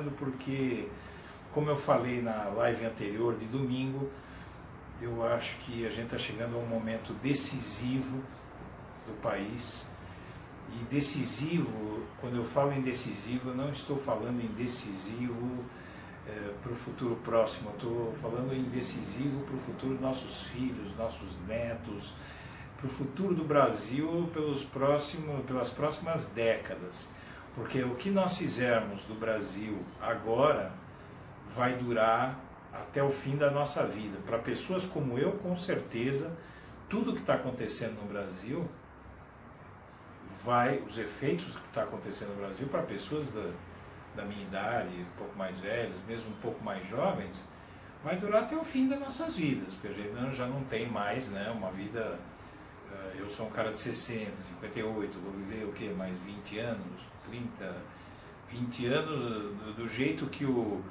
chegando porque, como eu falei na live anterior de domingo, eu acho que a gente está chegando a um momento decisivo do país. E decisivo, quando eu falo em decisivo, eu não estou falando em decisivo para o futuro próximo, eu estou falando em decisivo para o futuro dos nossos filhos, nossos netos, para o futuro do Brasil pelas próximas décadas. Porque o que nós fizermos do Brasil agora vai durar até o fim da nossa vida. Para pessoas como eu, com certeza, tudo que está acontecendo no Brasil os efeitos do que está acontecendo no Brasil, para pessoas da minha idade, um pouco mais velhas, mesmo um pouco mais jovens, vai durar até o fim das nossas vidas, porque a gente já não tem mais, né, uma vida. Eu sou um cara de 60, 58, vou viver o quê? Mais 20 anos, 30, 20 anos, do jeito que o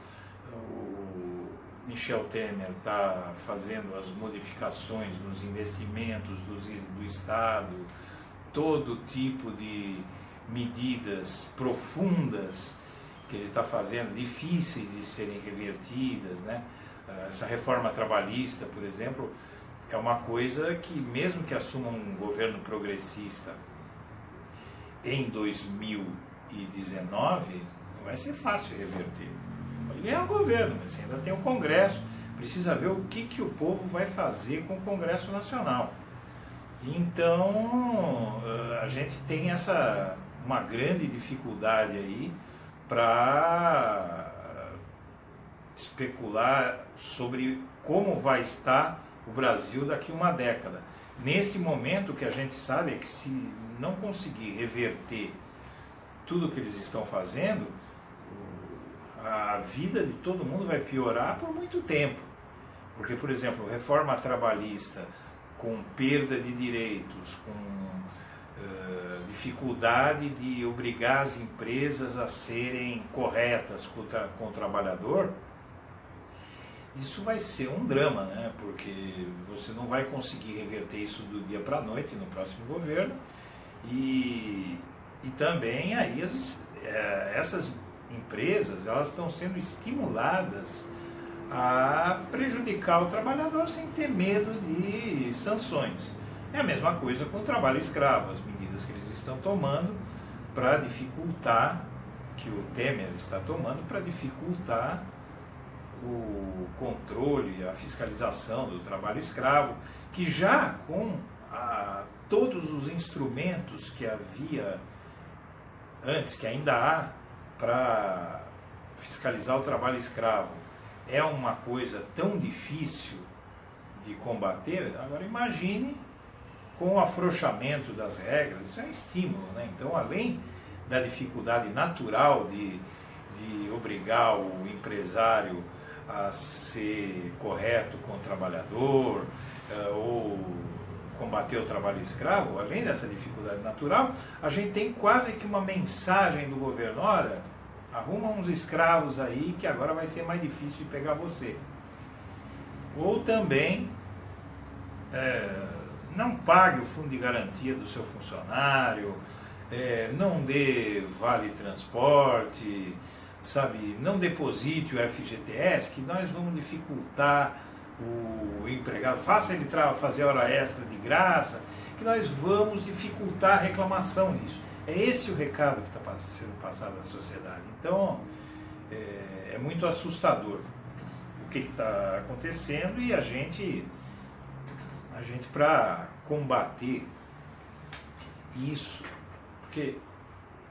Michel Temer está fazendo as modificações nos investimentos do Estado, todo tipo de medidas profundas que ele está fazendo, difíceis de serem revertidas, né? Essa reforma trabalhista, por exemplo, é uma coisa que, mesmo que assuma um governo progressista em 2019, não vai ser fácil reverter. Pode ganhar o governo, mas ainda tem o Congresso, precisa ver o que o povo vai fazer com o Congresso Nacional. Então, a gente tem uma grande dificuldade aí para especular sobre como vai estar o Brasil daqui a uma década. Neste momento, o que a gente sabe é que, se não conseguir reverter tudo o que eles estão fazendo, a vida de todo mundo vai piorar por muito tempo. Porque, por exemplo, reforma trabalhista com perda de direitos, com dificuldade de obrigar as empresas a serem corretas com o trabalhador, isso vai ser um drama, né? Porque você não vai conseguir reverter isso do dia para a noite no próximo governo, e também aí essas empresas, elas estão sendo estimuladas a prejudicar o trabalhador sem ter medo de sanções. É a mesma coisa com o trabalho escravo, as medidas que eles estão tomando para dificultar, que o Temer está tomando para dificultar o controle, a fiscalização do trabalho escravo, que já com todos os instrumentos que havia antes, que ainda há para fiscalizar o trabalho escravo, é uma coisa tão difícil de combater. Agora imagine com o afrouxamento das regras, isso é um estímulo, né? Então, além da dificuldade natural de obrigar o empresário a ser correto com o trabalhador, ou combater o trabalho escravo, além dessa dificuldade natural, a gente tem quase que uma mensagem do governo: olha, arruma uns escravos aí que agora vai ser mais difícil de pegar você. Ou também, não pague o fundo de garantia do seu funcionário, não dê vale transporte, sabe, não deposite o FGTS, que nós vamos dificultar o empregado, faça ele fazer hora extra de graça, que nós vamos dificultar a reclamação nisso. É esse o recado que está sendo passado à sociedade. Então, é muito assustador o que está acontecendo, e a gente para combater isso, porque,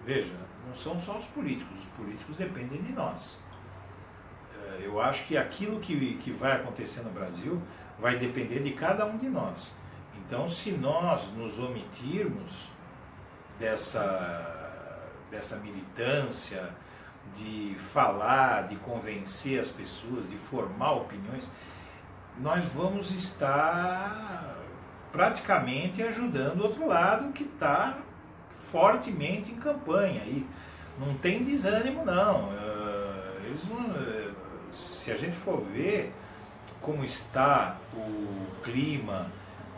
veja, não são só os políticos dependem de nós. Eu acho que aquilo que vai acontecer no Brasil vai depender de cada um de nós. Então, se nós nos omitirmos dessa militância, de falar, de convencer as pessoas, de formar opiniões, nós vamos estar praticamente ajudando o outro lado, que está fortemente em campanha. E não tem desânimo, não. Se a gente for ver como está o clima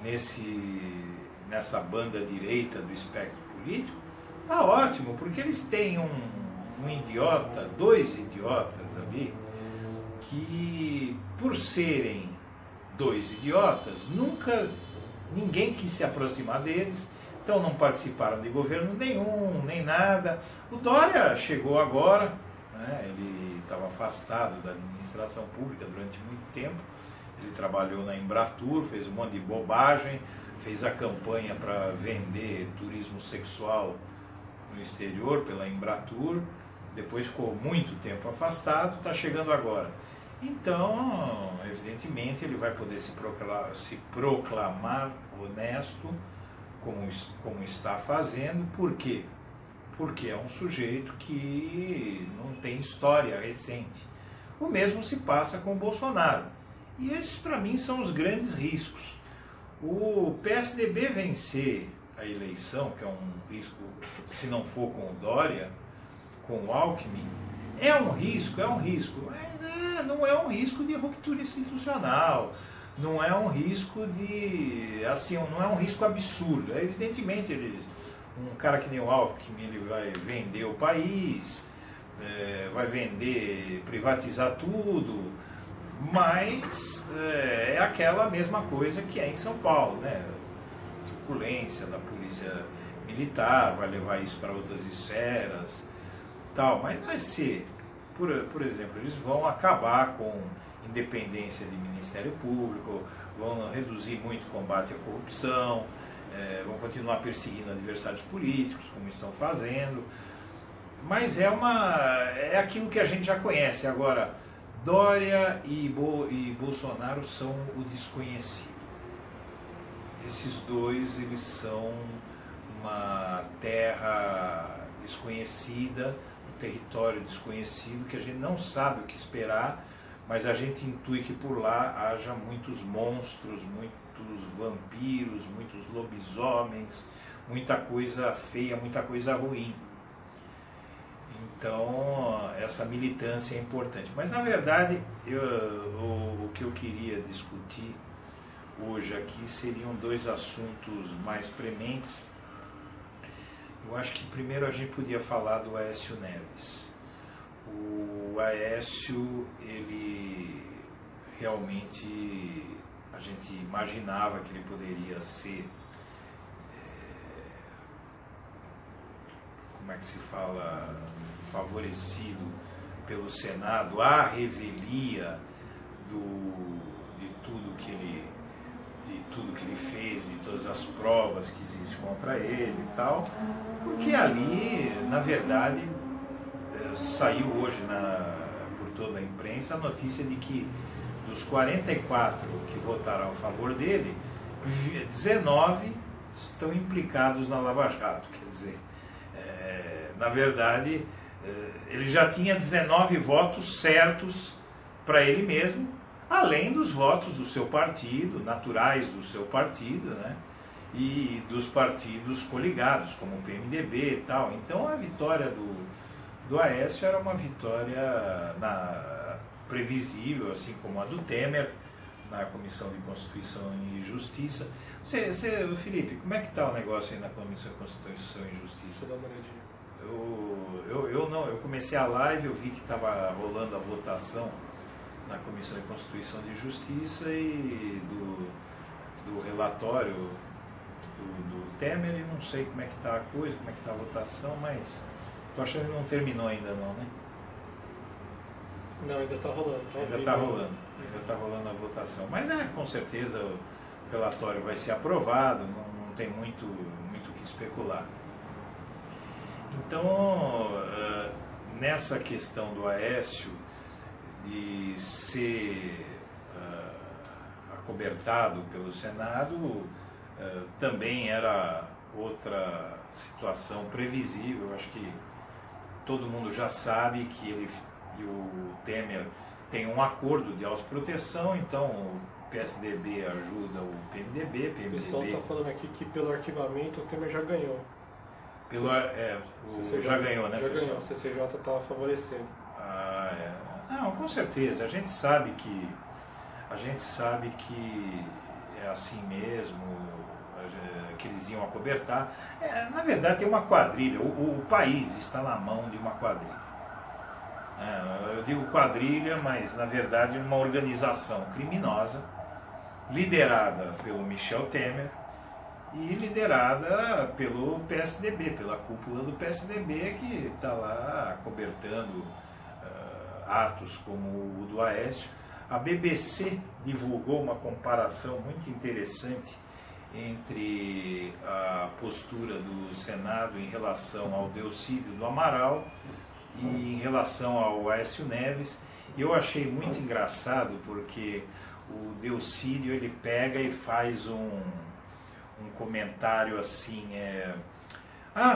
nessa banda direita do espectro político, está ótimo, porque eles têm um um idiota, dois idiotas ali, que por serem dois idiotas, nunca ninguém quis se aproximar deles, então não participaram de governo nenhum, nem nada. O Dória chegou agora, né, ele estava afastado da administração pública durante muito tempo, ele trabalhou na Embratur, fez um monte de bobagem, fez a campanha para vender turismo sexual no exterior pela Embratur, depois ficou muito tempo afastado, está chegando agora. Então, evidentemente, ele vai poder se proclamar honesto, como está fazendo. Por quê? Porque é um sujeito que não tem história recente. O mesmo se passa com o Bolsonaro. E esses, para mim, são os grandes riscos. O PSDB vencer a eleição, que é um risco, se não for com o Dória, com o Alckmin, é um risco, mas não é um risco de ruptura institucional, não é um risco de, assim, não é um risco absurdo. Evidentemente, um cara que nem o Alckmin, ele vai vender o país, vai vender, privatizar tudo, mas é aquela mesma coisa que é em São Paulo, né? Truculência da polícia militar, vai levar isso para outras esferas, tal, mas vai ser, por exemplo, eles vão acabar com independência de Ministério Público, vão reduzir muito o combate à corrupção, vão continuar perseguindo adversários políticos, como estão fazendo, mas é aquilo que a gente já conhece. Agora, Dória e Bolsonaro são o desconhecido. Esses dois, eles são uma terra desconhecida, um território desconhecido, que a gente não sabe o que esperar, mas a gente intui que por lá haja muitos monstros, muitos vampiros, muitos lobisomens, muita coisa feia, muita coisa ruim. Então, essa militância é importante. Mas, na verdade, o que eu queria discutir hoje aqui seriam dois assuntos mais prementes. Eu acho que primeiro a gente podia falar do Aécio Neves. O Aécio, ele realmente, a gente imaginava que ele poderia ser, como é que se fala, favorecido pelo Senado à revelia de tudo que ele fez, de todas as provas que existem contra ele e tal, porque ali, na verdade, saiu hoje por toda a imprensa a notícia de que dos 44 que votaram a favor dele, 19 estão implicados na Lava Jato. Quer dizer, na verdade, ele já tinha 19 votos certos para ele mesmo, além dos votos do seu partido, naturais do seu partido, né? E dos partidos coligados, como o PMDB e tal. Então a vitória do Aécio era uma vitória previsível, assim como a do Temer, na Comissão de Constituição e Justiça. Felipe, como é que está o negócio aí na Comissão de Constituição e Justiça? Dá uma olhadinha. Eu comecei a live, eu vi que estava rolando a votação na Comissão de Constituição e Justiça e do relatório do Temer, e não sei como é que está a coisa, como é que está a votação, mas estou achando que não terminou ainda não, né? Não, ainda está rolando. Ainda está rolando a votação, mas com certeza o relatório vai ser aprovado, não tem muito o que especular. Então, nessa questão do Aécio de ser acobertado pelo Senado, também era outra situação previsível. Acho que todo mundo já sabe que ele e o Temer têm um acordo de autoproteção, então o PSDB ajuda o PMDB. O pessoal está falando aqui que pelo arquivamento o Temer já ganhou. Já ganhou, né, já pessoal? Ganhou, o CCJ estava favorecendo. Não, com certeza. A gente sabe que é assim mesmo, que eles iam acobertar. Na verdade, tem uma quadrilha. O país está na mão de uma quadrilha. Eu digo quadrilha, mas na verdade uma organização criminosa, liderada pelo Michel Temer e liderada pelo PSDB, pela cúpula do PSDB, que está lá acobertando atos como o do Aécio. A BBC divulgou uma comparação muito interessante entre a postura do Senado em relação ao Delcídio do Amaral e em relação ao Aécio Neves. Eu achei muito engraçado porque o Delcídio ele pega e faz um comentário assim,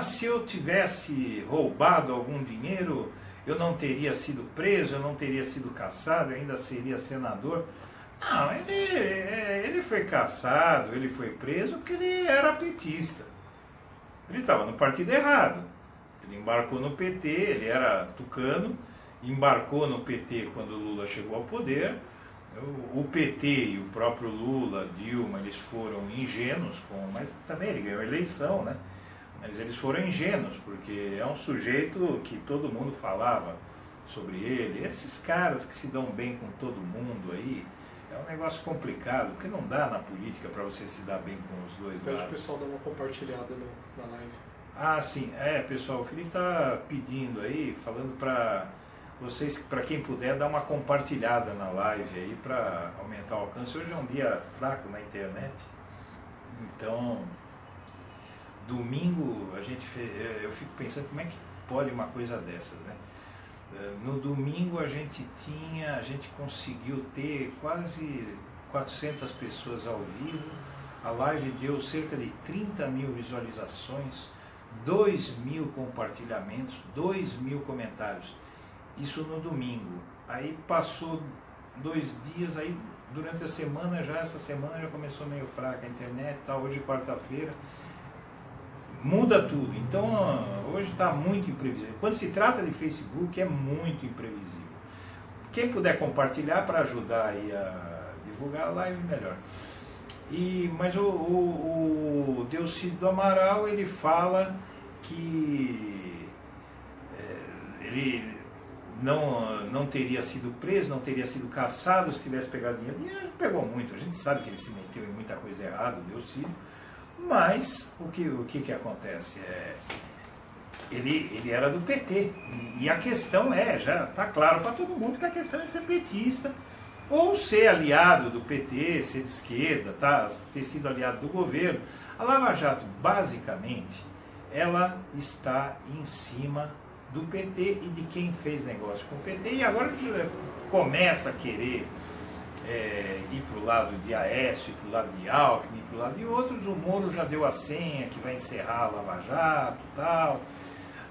se eu tivesse roubado algum dinheiro, eu não teria sido preso, eu não teria sido caçado, eu ainda seria senador. Não, ele foi caçado, ele foi preso porque ele era petista. Ele estava no partido errado. Ele embarcou no PT, ele era tucano, embarcou no PT quando o Lula chegou ao poder. O PT e o próprio Lula, Dilma, eles foram ingênuos, mas também ele ganhou a eleição, né? Mas eles foram ingênuos, porque é um sujeito que todo mundo falava sobre ele. Esses caras que se dão bem com todo mundo aí, é um negócio complicado, porque não dá na política para você se dar bem com os dois lados. Pede o pessoal dar uma compartilhada na live. Ah, sim. Pessoal, o Felipe está pedindo aí, falando para vocês, para quem puder, dar uma compartilhada na live aí para aumentar o alcance. Hoje é um dia fraco na internet, então domingo eu fico pensando como é que pode uma coisa dessas, né? No domingo a gente conseguiu ter quase 400 pessoas ao vivo, a live deu cerca de 30 mil visualizações, 2.000 compartilhamentos, 2.000 comentários, isso no domingo. Aí passou 2 dias, aí durante a semana essa semana já começou meio fraca a internet, tá? Hoje quarta-feira, muda tudo. Então hoje está muito imprevisível. Quando se trata de Facebook é muito imprevisível. Quem puder compartilhar para ajudar aí a divulgar a live, melhor. Mas o Delcídio do Amaral, ele fala que ele não teria sido preso, não teria sido caçado se tivesse pegado dinheiro. Dinheiro pegou muito, a gente sabe que ele se meteu em muita coisa errada, o Delcídio. Mas o que acontece? Ele era do PT. E a questão já está claro para todo mundo que a questão é ser petista, ou ser aliado do PT, ser de esquerda, ter sido aliado do governo. A Lava Jato, basicamente, ela está em cima do PT e de quem fez negócio com o PT. E agora começa a querer ir para o lado de Aécio, ir para o lado de Alckmin, ir para o lado de outros. O Moro já deu a senha que vai encerrar a Lava Jato e tal.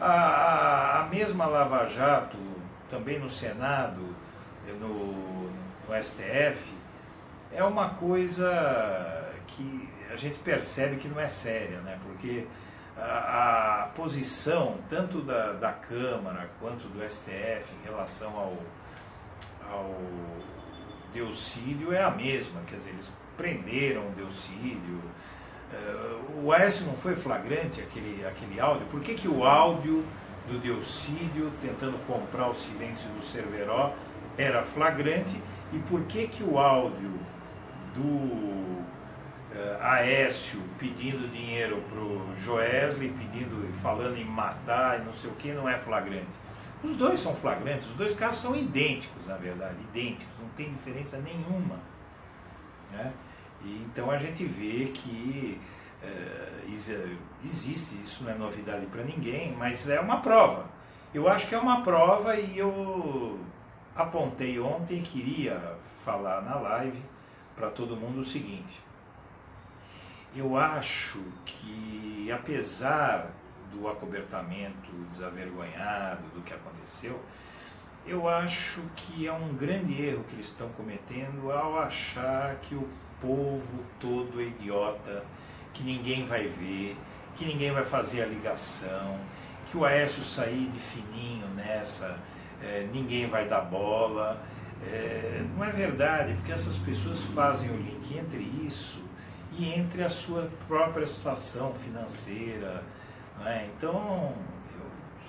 A mesma Lava Jato, também no Senado, no STF, é uma coisa que a gente percebe que não é séria, né? Porque a posição tanto da Câmara quanto do STF em relação ao Delcídio é a mesma, quer dizer, eles prenderam o Delcídio. O Aécio não foi flagrante aquele áudio? Por que o áudio do Delcídio tentando comprar o silêncio do Cerveró era flagrante e por que o áudio do Aécio pedindo dinheiro para o Joesley, falando em matar e não sei o que, não é flagrante? Os dois são flagrantes, os dois casos são idênticos, na verdade, idênticos, não tem diferença nenhuma, né? E então a gente vê que existe, isso não é novidade para ninguém, mas é uma prova. Eu acho que é uma prova e eu apontei ontem, queria falar na live para todo mundo o seguinte: eu acho que, apesar do acobertamento desavergonhado do que aconteceu, eu acho que é um grande erro que eles estão cometendo ao achar que o povo todo é idiota, que ninguém vai ver, que ninguém vai fazer a ligação, que o Aécio sair de fininho nessa, ninguém vai dar bola. Não é verdade, porque essas pessoas fazem o link entre isso e entre a sua própria situação financeira, não é? Então,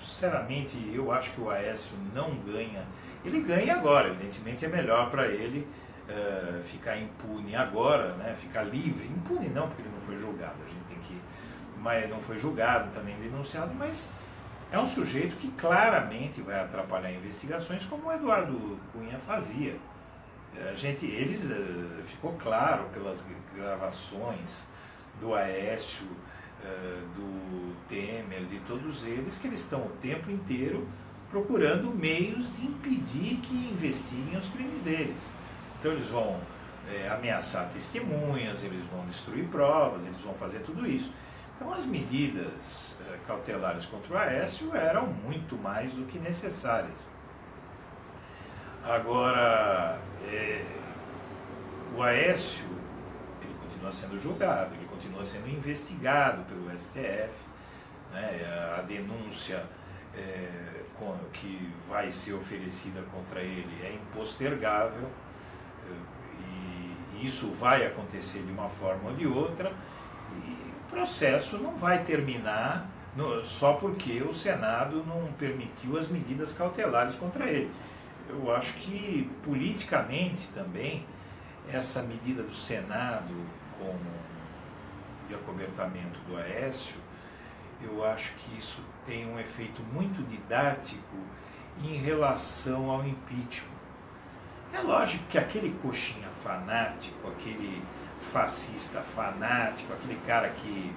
sinceramente, eu acho que o Aécio não ganha. Ele ganha agora, evidentemente é melhor para ele ficar impune agora, né? Ficar livre. Impune não, porque ele não foi julgado, a gente tem que... Mas não foi julgado, não está nem denunciado, mas é um sujeito que claramente vai atrapalhar investigações, como o Eduardo Cunha fazia. Ficou claro pelas gravações do Aécio, do Temer, de todos eles, que eles estão o tempo inteiro procurando meios de impedir que investiguem os crimes deles. Então eles vão ameaçar testemunhas, eles vão destruir provas, eles vão fazer tudo isso. Então as medidas cautelares contra o Aécio eram muito mais do que necessárias. Agora, o Aécio, ele continua sendo julgado, ele continua sendo investigado pelo STF, né? A denúncia que vai ser oferecida contra ele é impostergável, e isso vai acontecer de uma forma ou de outra, e o processo não vai terminar só porque o Senado não permitiu as medidas cautelares contra ele. Eu acho que politicamente também essa medida do Senado de acobertamento do Aécio, eu acho que isso tem um efeito muito didático em relação ao impeachment. É lógico que aquele coxinha fanático, aquele fascista fanático, aquele cara que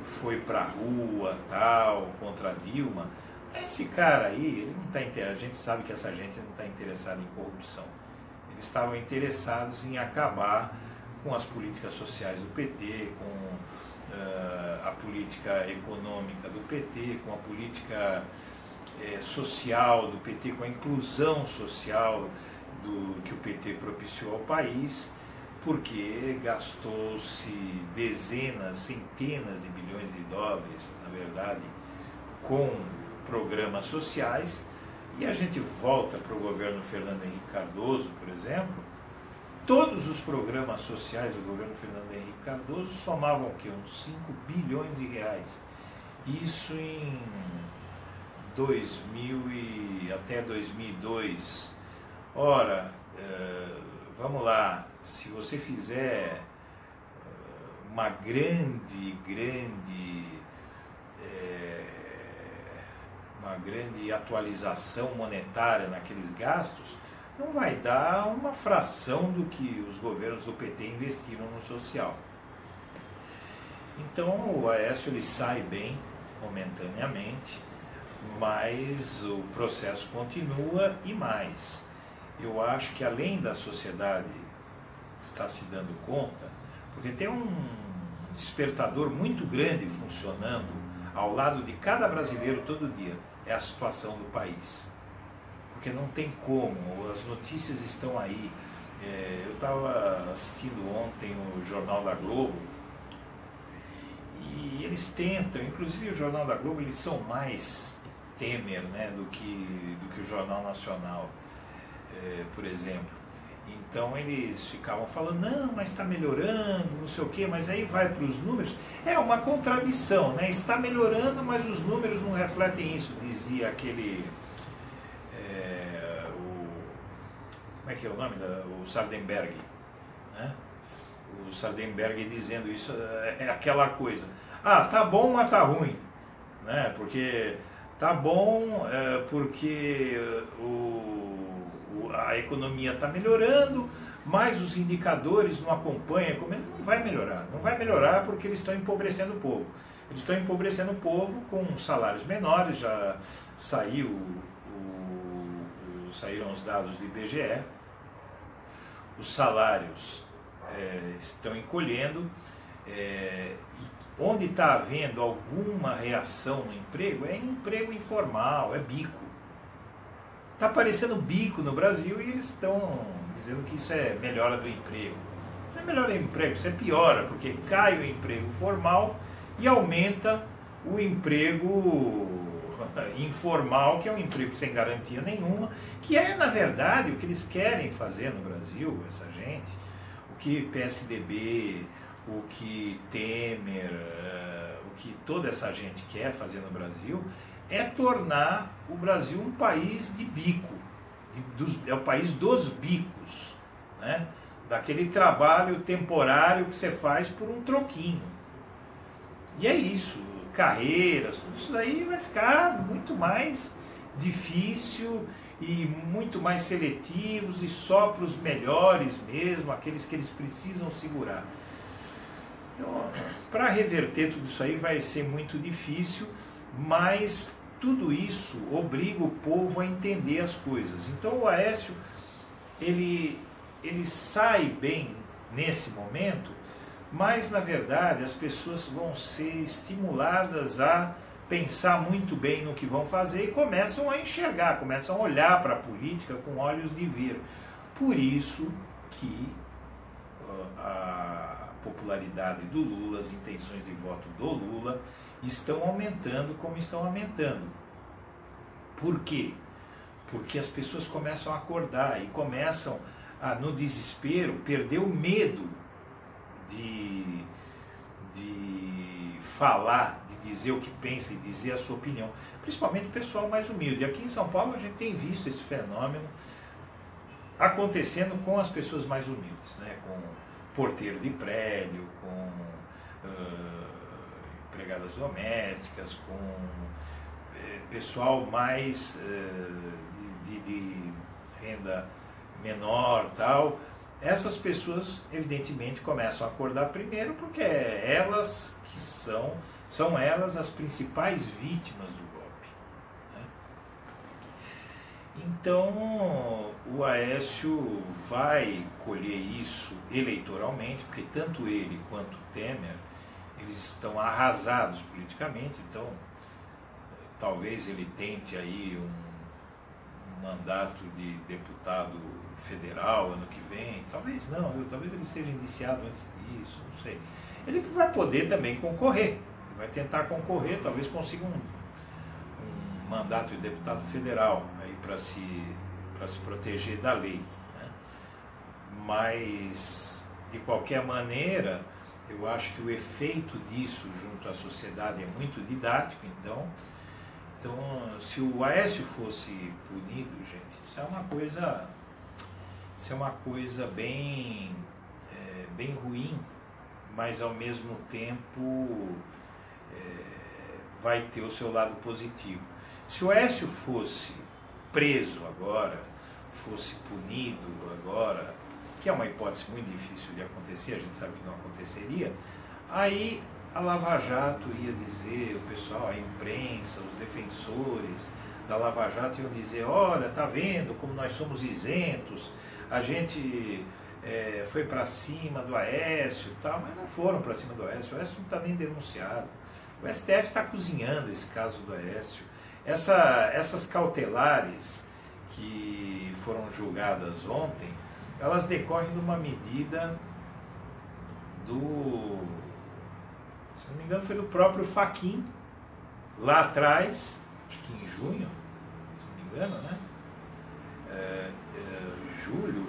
foi pra rua, tal, contra Dilma, esse cara aí, ele não está interessado, a gente sabe que essa gente não está interessada em corrupção. Eles estavam interessados em acabar com as políticas sociais do PT, com a política econômica do PT, com a política social do PT, com a inclusão social que o PT propiciou ao país, porque gastou-se dezenas, centenas de bilhões de dólares, na verdade, com programas sociais. E a gente volta para o governo Fernando Henrique Cardoso, por exemplo, todos os programas sociais do governo Fernando Henrique Cardoso somavam o quê? Uns 5 bilhões de reais. Isso em 2000 e até 2002. Ora, vamos lá, se você fizer uma grande atualização monetária naqueles gastos, não vai dar uma fração do que os governos do PT investiram no social. Então o Aécio ele sai bem momentaneamente, mas o processo continua e mais. Eu acho que além da sociedade estar se dando conta, porque tem um despertador muito grande funcionando ao lado de cada brasileiro todo dia, é a situação do país. Porque não tem como, as notícias estão aí. Eu estava assistindo ontem o Jornal da Globo, e eles tentam, inclusive o Jornal da Globo, eles são mais Temer, né, do que o Jornal Nacional, por exemplo. Então eles ficavam falando, não, mas está melhorando, não sei o quê, mas aí vai para os números. É uma contradição, né? Está melhorando, mas os números não refletem isso, dizia aquele... como é que é o nome? O Sardenberg, né? O Sardenberg dizendo isso, é aquela coisa. Ah, tá bom, mas tá ruim, né? Porque tá bom porque a economia está melhorando, mas os indicadores não acompanham, não vai melhorar porque eles estão empobrecendo o povo. Eles estão empobrecendo o povo com salários menores, já saíram os dados do IBGE, os salários estão encolhendo, e onde está havendo alguma reação no emprego, é emprego informal, é bico. Está aparecendo bico no Brasil e eles estão dizendo que isso é melhora do emprego. Não é melhora do emprego, isso é piora, porque cai o emprego formal e aumenta o emprego informal, que é um emprego sem garantia nenhuma, que é, na verdade, o que eles querem fazer no Brasil, essa gente, o que PSDB, o que Temer, o que toda essa gente quer fazer no Brasil, é tornar o Brasil um país de bico, é o país dos bicos, né? Daquele trabalho temporário que você faz por um troquinho. E é isso, carreiras, tudo isso daí vai ficar muito mais difícil e muito mais seletivos e só para os melhores mesmo, aqueles que eles precisam segurar. Então, para reverter tudo isso aí vai ser muito difícil, mas tudo isso obriga o povo a entender as coisas. Então o Aécio, ele sai bem nesse momento, mas na verdade as pessoas vão ser estimuladas a pensar muito bem no que vão fazer e começam a enxergar, começam a olhar para a política com olhos de ver. Por isso que a popularidade do Lula, as intenções de voto do Lula estão aumentando como estão aumentando. Por quê? Porque as pessoas começam a acordar e começam a, no desespero, perder o medo de falar, de dizer o que pensa e dizer a sua opinião. Principalmente o pessoal mais humilde. Aqui em São Paulo a gente tem visto esse fenômeno acontecendo com as pessoas mais humildes, né? Com porteiro de prédio, com empregadas domésticas, com pessoal mais de renda menor, tal. Essas pessoas evidentemente começam a acordar primeiro porque elas que são elas as principais vítimas do golpe, né? Então o Aécio vai colher isso eleitoralmente, porque tanto ele quanto o Temer, eles estão arrasados politicamente. Então talvez ele tente aí um mandato de deputado federal ano que vem, talvez não, talvez ele seja indiciado antes disso, não sei. Ele vai poder também concorrer, vai tentar concorrer, talvez consiga um mandato de deputado federal aí para se proteger da lei, né? Mas de qualquer maneira eu acho que o efeito disso junto à sociedade é muito didático. Então se o Aécio fosse punido, gente, isso é uma coisa bem ruim, mas ao mesmo tempo vai ter o seu lado positivo. Se o Aécio fosse preso agora, fosse punido agora, que é uma hipótese muito difícil de acontecer, a gente sabe que não aconteceria, aí a Lava Jato ia dizer, o pessoal, a imprensa, os defensores da Lava Jato iam dizer: olha, tá vendo como nós somos isentos, a gente foi para cima do Aécio e tal, mas não foram para cima do Aécio, o Aécio não está nem denunciado. O STF está cozinhando esse caso do Aécio. Essas cautelares que foram julgadas ontem, elas decorrem de uma medida se não me engano, foi do próprio Fachin, lá atrás, acho que em junho, se não me engano, né? Junho,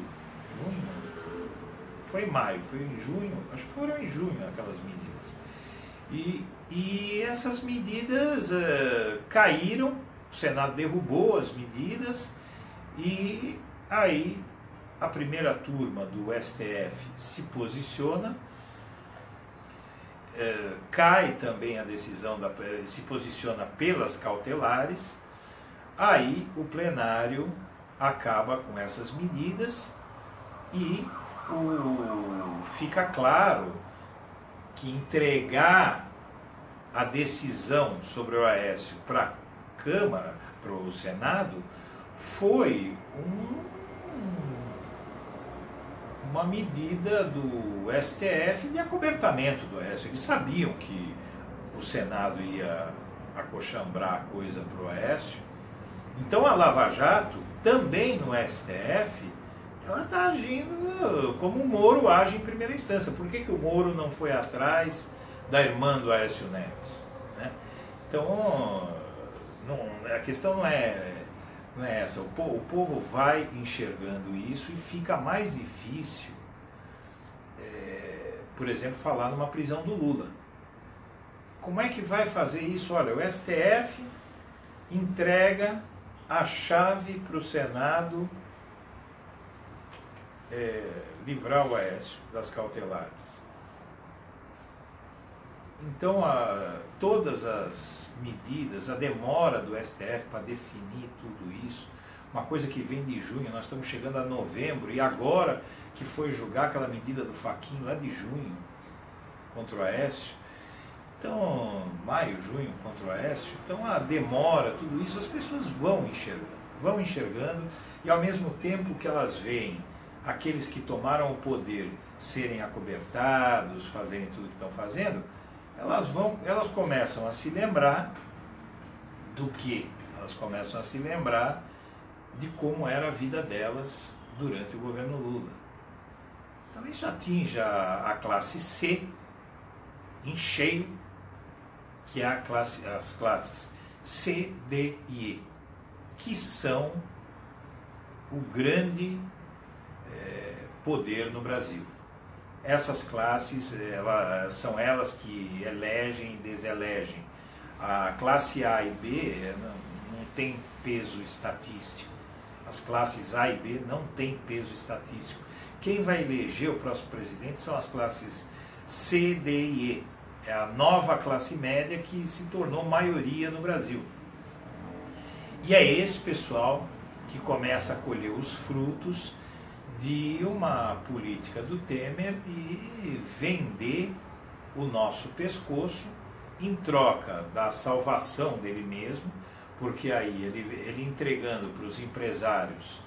foi em maio, foi em junho, acho que foram em junho aquelas medidas. E essas medidas caíram, o Senado derrubou as medidas e aí a primeira turma do STF se posiciona, cai também a decisão, se posiciona pelas cautelares, aí o plenário acaba com essas medidas e fica claro que entregar a decisão sobre o Aécio para a Câmara, para o Senado, foi uma medida do STF de acobertamento do Aécio. Eles sabiam que o Senado ia acochambrar a coisa para o Aécio. Então a Lava Jato, também no STF, ela está agindo como o Moro age em primeira instância. Por que o Moro não foi atrás da irmã do Aécio Neves, né? Então, a questão não é essa. O povo vai enxergando isso e fica mais difícil, por exemplo, falar numa prisão do Lula. Como é que vai fazer isso? Olha, o STF entrega a chave para o Senado livrar o Aécio das cautelares. Então, todas as medidas, a demora do STF para definir tudo isso, uma coisa que vem de junho, nós estamos chegando a novembro, e agora que foi julgar aquela medida do Fachin lá de junho contra o Aécio, então, maio, junho contra o Aécio, então a demora, tudo isso, as pessoas vão enxergando, e ao mesmo tempo que elas veem aqueles que tomaram o poder serem acobertados, fazerem tudo que estão fazendo, elas começam a se lembrar do que? Elas começam a se lembrar de como era a vida delas durante o governo Lula. Então isso atinge a classe C em cheio, que é as classes C, D e E, que são o grande poder no Brasil. Essas classes, são elas que elegem e deselegem. A classe A e B não tem peso estatístico. As classes A e B não têm peso estatístico. Quem vai eleger o próximo presidente são as classes C, D e E. É a nova classe média que se tornou maioria no Brasil. E é esse pessoal que começa a colher os frutos de uma política do Temer de vender o nosso pescoço em troca da salvação dele mesmo, porque aí ele entregando para os empresários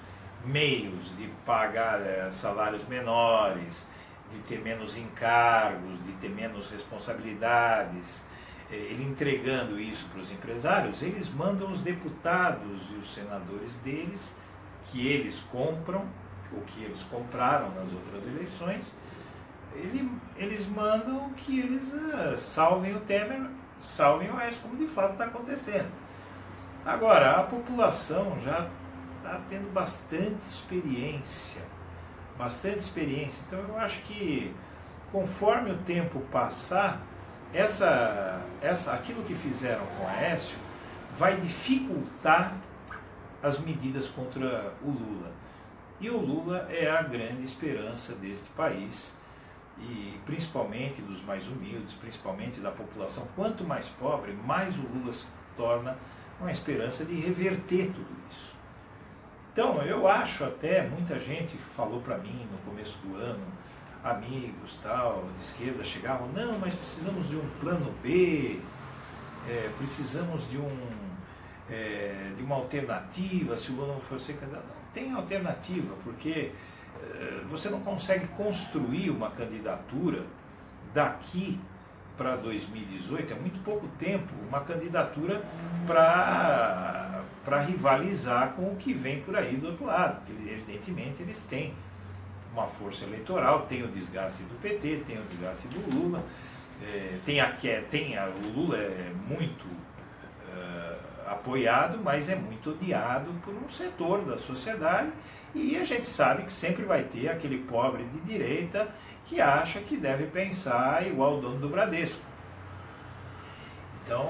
meios de pagar salários menores, de ter menos encargos, de ter menos responsabilidades, ele entregando isso para os empresários, eles mandam os deputados e os senadores deles, que eles compram, o que eles compraram nas outras eleições, eles mandam que eles salvem o Temer, salvem o Aécio, como de fato está acontecendo. Agora, a população já está tendo bastante experiência, então eu acho que conforme o tempo passar, aquilo que fizeram com o Aécio vai dificultar as medidas contra o Lula. E o Lula é a grande esperança deste país, e principalmente dos mais humildes, principalmente da população. Quanto mais pobre, mais o Lula se torna uma esperança de reverter tudo isso. Então, eu acho até, muita gente falou para mim no começo do ano, amigos tal, de esquerda, chegavam, não, mas precisamos de um plano B, precisamos de uma alternativa, se o Lula não for ser candidato. Não tem alternativa, porque você não consegue construir uma candidatura daqui para 2018, é muito pouco tempo, uma candidatura para rivalizar com o que vem por aí do outro lado, porque evidentemente eles têm uma força eleitoral, tem o desgaste do PT, tem o desgaste do Lula, o Lula é muito apoiado, mas é muito odiado por um setor da sociedade, e a gente sabe que sempre vai ter aquele pobre de direita que acha que deve pensar igual o dono do Bradesco. Então,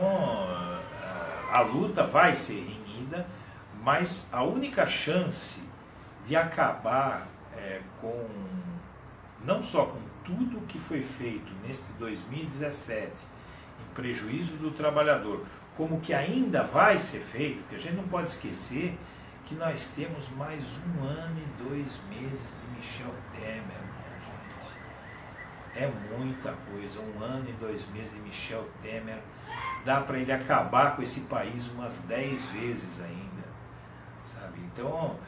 a luta vai ser renhida, mas a única chance de acabar não só com tudo que foi feito neste 2017, em prejuízo do trabalhador, como que ainda vai ser feito, porque a gente não pode esquecer que nós temos mais 1 ano e 2 meses de Michel Temer, minha gente. É muita coisa, 1 ano e 2 meses de Michel Temer, dá para ele acabar com esse país umas 10 vezes ainda, sabe? Então,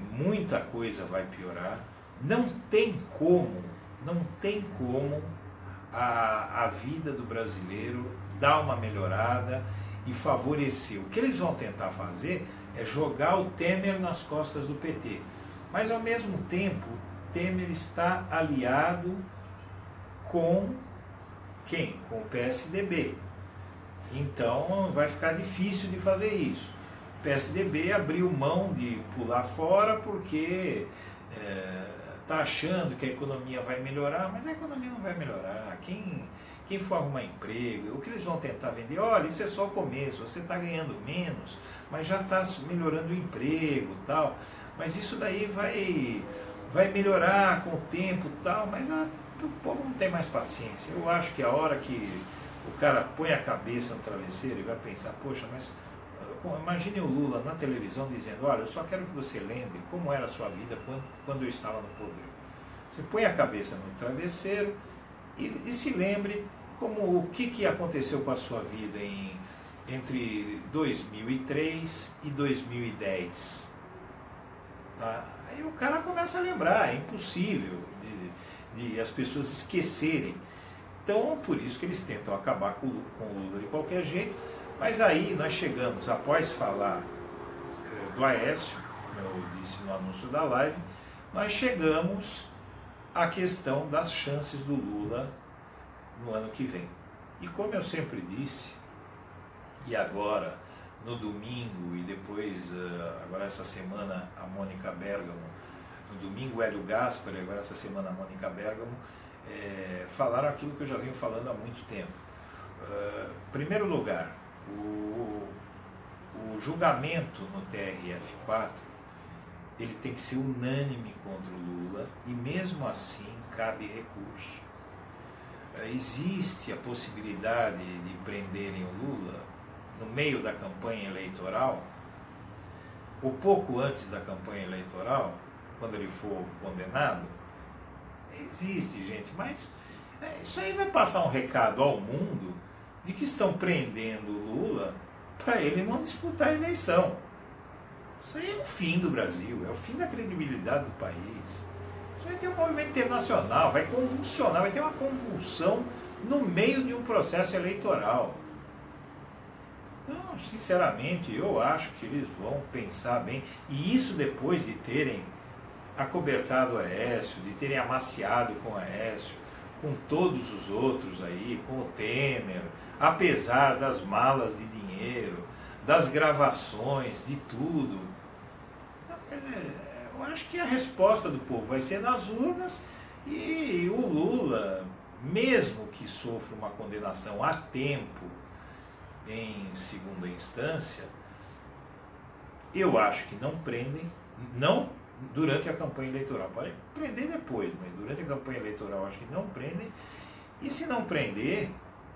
muita coisa vai piorar, não tem como a vida do brasileiro dar uma melhorada e favorecer. O que eles vão tentar fazer é jogar o Temer nas costas do PT. Mas, ao mesmo tempo, o Temer está aliado com quem? Com o PSDB. Então, vai ficar difícil de fazer isso. O PSDB abriu mão de pular fora porque está achando que a economia vai melhorar, mas a economia não vai melhorar. Quem quem for arrumar emprego, o que eles vão tentar vender, olha, isso é só o começo, você está ganhando menos, mas já está melhorando o emprego e tal, mas isso daí vai melhorar com o tempo e tal, mas o povo não tem mais paciência. Eu acho que a hora que o cara põe a cabeça no travesseiro e vai pensar, poxa, mas imagine o Lula na televisão dizendo, olha, eu só quero que você lembre como era a sua vida quando eu estava no poder. Você põe a cabeça no travesseiro e se lembre o que aconteceu com a sua vida entre 2003 e 2010. Tá? Aí o cara começa a lembrar, é impossível de as pessoas esquecerem. Então, por isso que eles tentam acabar com o Lula de qualquer jeito. Mas aí nós chegamos, após falar do Aécio, como eu disse no anúncio da live, nós chegamos à questão das chances do Lula no ano que vem. E como eu sempre disse, e agora no domingo e depois, agora essa semana, a Mônica Bergamo, no domingo o Hélio Gaspari, agora essa semana a Mônica Bergamo, falaram aquilo que eu já venho falando há muito tempo. Em primeiro lugar, o julgamento no TRF4 ele tem que ser unânime contra o Lula e mesmo assim cabe recurso. Existe a possibilidade de prenderem o Lula no meio da campanha eleitoral ou pouco antes da campanha eleitoral, quando ele for condenado. Existe, gente, mas isso aí vai passar um recado ao mundo de que estão prendendo o Lula para ele não disputar a eleição. Isso aí é o fim do Brasil, é o fim da credibilidade do país. Isso vai ter um movimento internacional, vai convulsionar, vai ter uma convulsão no meio de um processo eleitoral. Então, sinceramente, eu acho que eles vão pensar bem, e isso depois de terem acobertado o Aécio, de terem amaciado com o Aécio, com todos os outros aí, com o Temer, apesar das malas de dinheiro, das gravações, de tudo. Então, quer dizer, eu acho que a resposta do povo vai ser nas urnas e o Lula, mesmo que sofra uma condenação a tempo em segunda instância, eu acho que não prendem, não durante a campanha eleitoral. Pode prender depois, mas durante a campanha eleitoral acho que não prendem. E se não prender,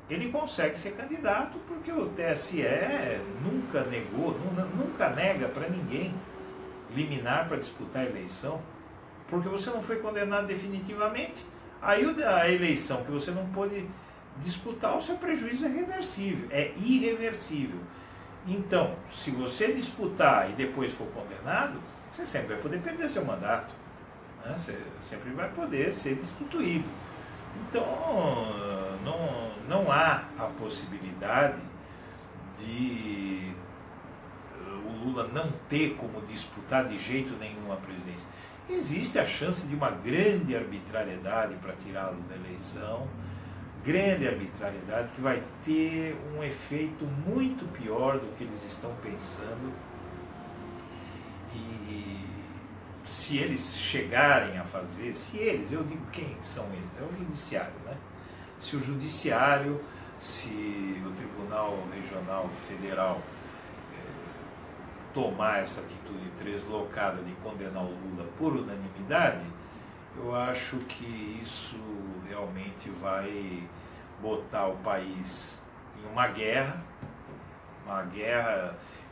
ele consegue ser candidato, porque o TSE nunca negou, nunca nega para ninguém liminar para disputar a eleição, porque você não foi condenado definitivamente. Aí a eleição que você não pôde disputar, o seu prejuízo é reversível, é irreversível. Então, se você disputar e depois for condenado, você sempre vai poder perder seu mandato, né? Você sempre vai poder ser destituído. Então, não há a possibilidade de o Lula não ter como disputar de jeito nenhum a presidência. Existe a chance de uma grande arbitrariedade para tirá-lo da eleição, grande arbitrariedade que vai ter um efeito muito pior do que eles estão pensando. E se eles chegarem a fazer, eu digo quem são eles? É o judiciário, né? Se o judiciário, se o Tribunal Regional Federal tomar essa atitude translocada de condenar o Lula por unanimidade, eu acho que isso realmente vai botar o país em uma guerra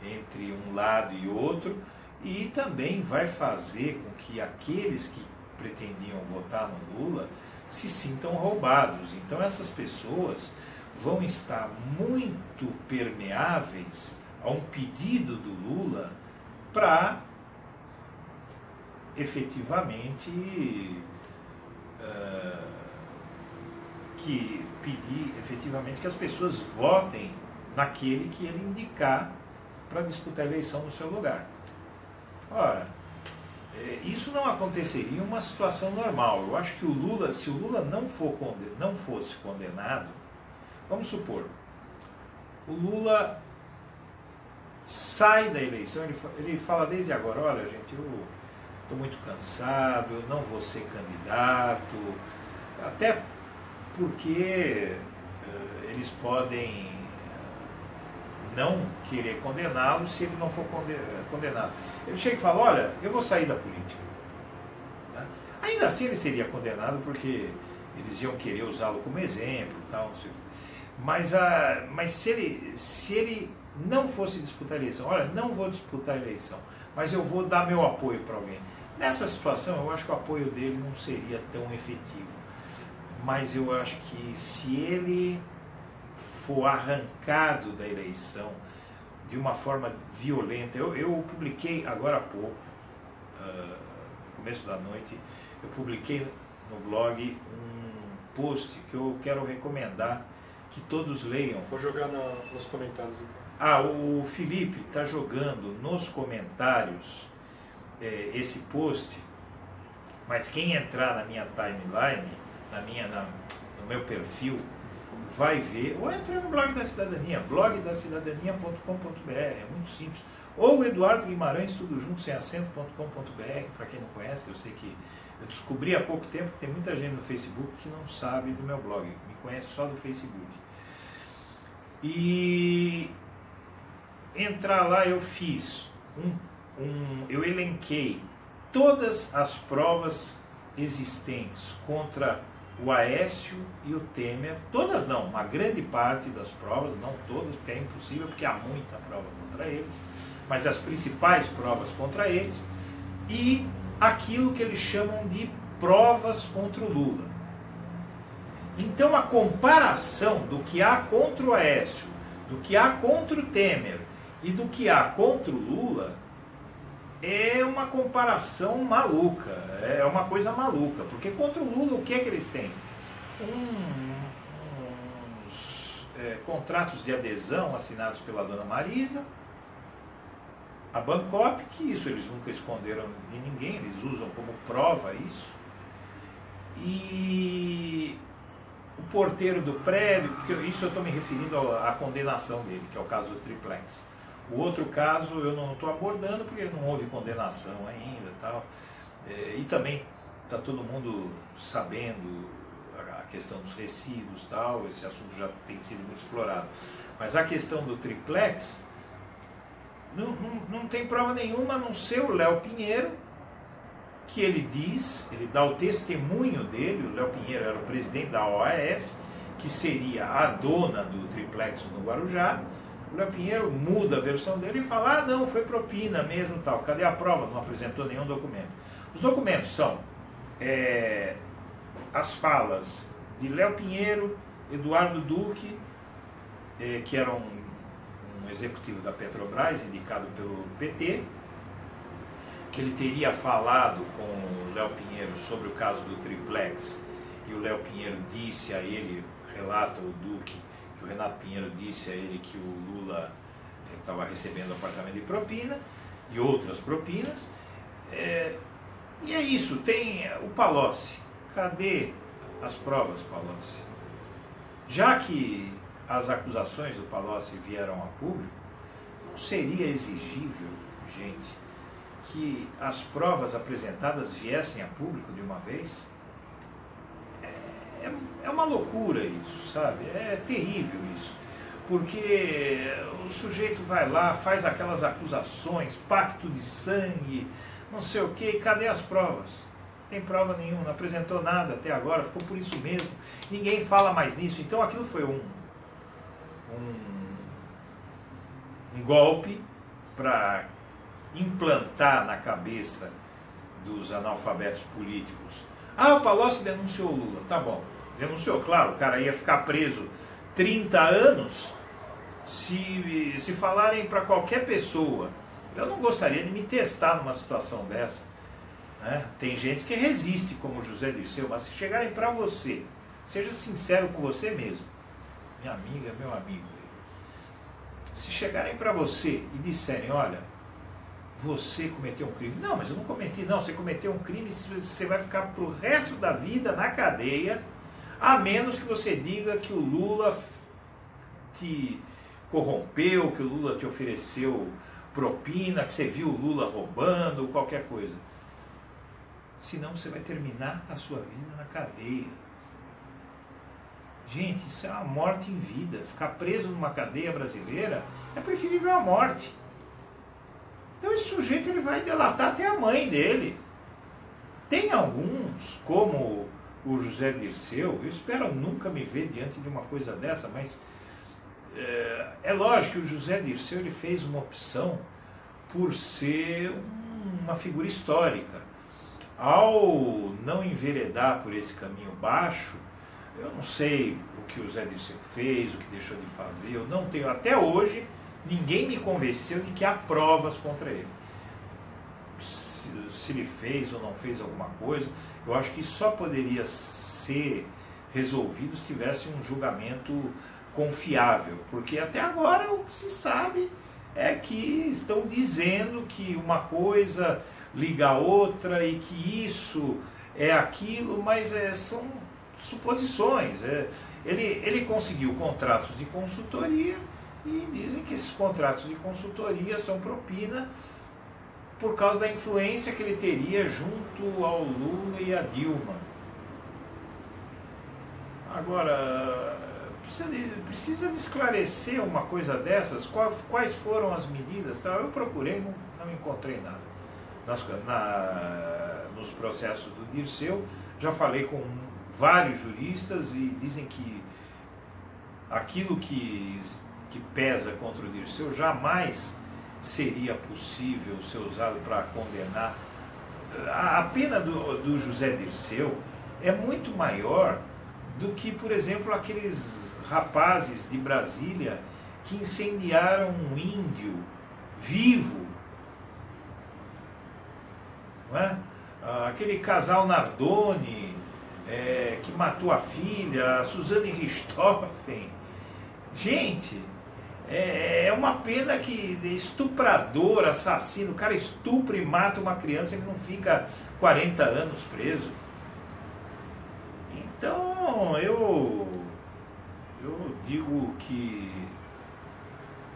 entre um lado e outro, e também vai fazer com que aqueles que pretendiam votar no Lula se sintam roubados. Então essas pessoas vão estar muito permeáveis a um pedido do Lula para efetivamente que as pessoas votem naquele que ele indicar para disputar a eleição no seu lugar. Ora, isso não aconteceria em uma situação normal. Eu acho que o Lula, se o Lula não fosse condenado, vamos supor, o Lula sai da eleição, ele fala desde agora, olha gente, eu estou muito cansado, eu não vou ser candidato, até porque eles podem não querer condená-lo se ele não for condenado. Ele chega e fala, olha, eu vou sair da política. Né? Ainda assim ele seria condenado porque eles iam querer usá-lo como exemplo e tal, não sei. Mas se ele não fosse disputar a eleição, olha, não vou disputar a eleição, mas eu vou dar meu apoio para alguém. Nessa situação, eu acho que o apoio dele não seria tão efetivo. Mas eu acho que se ele for arrancado da eleição de uma forma violenta, eu publiquei agora há pouco, no começo da noite, eu publiquei no blog um post que eu quero recomendar que todos leiam. Vou jogar nos comentários. O Felipe está jogando nos comentários esse post, mas quem entrar na minha timeline, no meu perfil, vai ver, ou entrar no blog da cidadania, blogdacidadania.com.br, é muito simples, ou Eduardo Guimarães, tudo junto, sem acento.com.br, para quem não conhece, eu sei que eu descobri há pouco tempo que tem muita gente no Facebook que não sabe do meu blog, me conhece só do Facebook. E entrar lá eu fiz eu elenquei todas as provas existentes contra o Aécio e o Temer, todas não, uma grande parte das provas, não todas, porque é impossível, porque há muita prova contra eles, mas as principais provas contra eles, e aquilo que eles chamam de provas contra o Lula. Então a comparação do que há contra o Aécio, do que há contra o Temer e do que há contra o Lula é uma comparação maluca, é uma coisa maluca, porque contra o Lula o que é que eles têm? Uns contratos de adesão assinados pela dona Marisa, a Bancop, que isso eles nunca esconderam de ninguém, eles usam como prova isso, e o porteiro do prédio, porque isso eu estou me referindo à condenação dele, que é o caso do Triplex. O outro caso eu não estou abordando porque não houve condenação ainda e tal. E também está todo mundo sabendo a questão dos recibos e tal, esse assunto já tem sido muito explorado. Mas a questão do Triplex, não tem prova nenhuma a não ser o Léo Pinheiro, que ele dá o testemunho dele, o Léo Pinheiro era o presidente da OAS, que seria a dona do Triplex no Guarujá. O Léo Pinheiro muda a versão dele e fala, não, foi propina mesmo tal. Cadê a prova? Não apresentou nenhum documento. Os documentos são as falas de Léo Pinheiro, Eduardo Duque, que era um executivo da Petrobras, indicado pelo PT, que ele teria falado com o Léo Pinheiro sobre o caso do Triplex, e o Léo Pinheiro disse a ele, relata o Duque, que o Renato Pinheiro disse a ele que o Lula estava recebendo apartamento de propina e outras propinas. E é isso, tem o Palocci. Cadê as provas, Palocci? Já que as acusações do Palocci vieram a público, não seria exigível, gente, que as provas apresentadas viessem a público de uma vez? É uma loucura isso, sabe? É terrível isso. Porque o sujeito vai lá, faz aquelas acusações, pacto de sangue, não sei o quê, e cadê as provas? Não tem prova nenhuma, não apresentou nada até agora, ficou por isso mesmo. Ninguém fala mais nisso. Então aquilo foi um golpe para implantar na cabeça dos analfabetos políticos. O Palocci denunciou o Lula. Tá bom, denunciou, claro, o cara ia ficar preso 30 anos se falarem para qualquer pessoa. Eu não gostaria de me testar numa situação dessa, né? Tem gente que resiste, como o José Dirceu, mas se chegarem para você, seja sincero com você mesmo, minha amiga, meu amigo, se chegarem para você e disserem, olha, você cometeu um crime. Não, mas eu não cometi, não. Você cometeu um crime, você vai ficar pro resto da vida na cadeia, a menos que você diga que o Lula te corrompeu, que o Lula te ofereceu propina, que você viu o Lula roubando, qualquer coisa. Senão você vai terminar a sua vida na cadeia. Gente, isso é uma morte em vida. Ficar preso numa cadeia brasileira é preferível a morte. Então esse sujeito ele vai delatar até a mãe dele. Tem alguns, como o José Dirceu, eu espero nunca me ver diante de uma coisa dessa, mas é lógico que o José Dirceu ele fez uma opção por ser uma figura histórica. Ao não enveredar por esse caminho baixo, eu não sei o que o José Dirceu fez, o que deixou de fazer, eu não tenho, até hoje, ninguém me convenceu de que há provas contra ele. Se ele fez ou não fez alguma coisa, eu acho que só poderia ser resolvido se tivesse um julgamento confiável, porque até agora o que se sabe é que estão dizendo que uma coisa liga a outra e que isso é aquilo, mas são suposições. Ele conseguiu contratos de consultoria e dizem que esses contratos de consultoria são propina por causa da influência que ele teria junto ao Lula e a Dilma. Agora, precisa de esclarecer uma coisa dessas, quais foram as medidas. Eu procurei, não encontrei nada nos processos do Dirceu. Já falei com vários juristas e dizem que aquilo que pesa contra o Dirceu jamais seria possível ser usado para condenar. A pena do José Dirceu é muito maior do que, por exemplo, aqueles rapazes de Brasília que incendiaram um índio vivo, não é? Aquele casal Nardoni que matou a filha, a Suzane Richthofen. Gente, é uma pena que estuprador, assassino, o cara estupra e mata uma criança, ele não fica 40 anos preso. Então eu digo que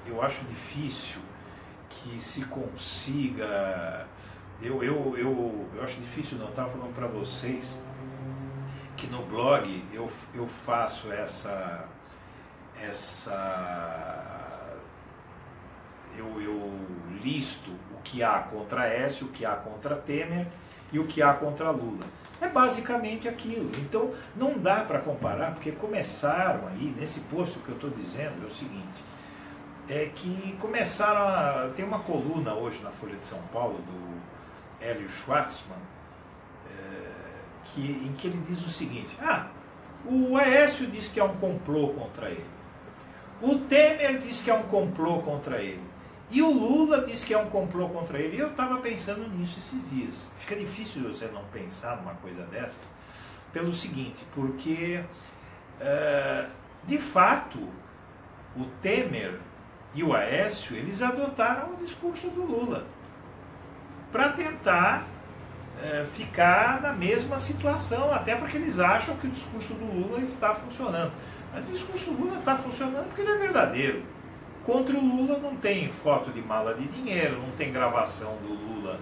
eu acho difícil que se consiga. Eu acho difícil, não, eu estava falando para vocês que no blog eu faço eu listo o que há contra Aécio, o que há contra Temer e o que há contra Lula. É basicamente aquilo. Então não dá para comparar, porque começaram aí, nesse posto que eu estou dizendo, é o seguinte, é que começaram tem uma coluna hoje na Folha de São Paulo do Hélio Schwartzman, em que ele diz o seguinte: o Aécio diz que é um complô contra ele, o Temer diz que é um complô contra ele, e o Lula diz que é um complô contra ele. E eu estava pensando nisso esses dias. Fica difícil você não pensar numa coisa dessas, pelo seguinte, porque de fato o Temer e o Aécio, eles adotaram o discurso do Lula para tentar ficar na mesma situação, até porque eles acham que o discurso do Lula está funcionando. Mas o discurso do Lula está funcionando porque ele é verdadeiro. Contra o Lula não tem foto de mala de dinheiro, não tem gravação do Lula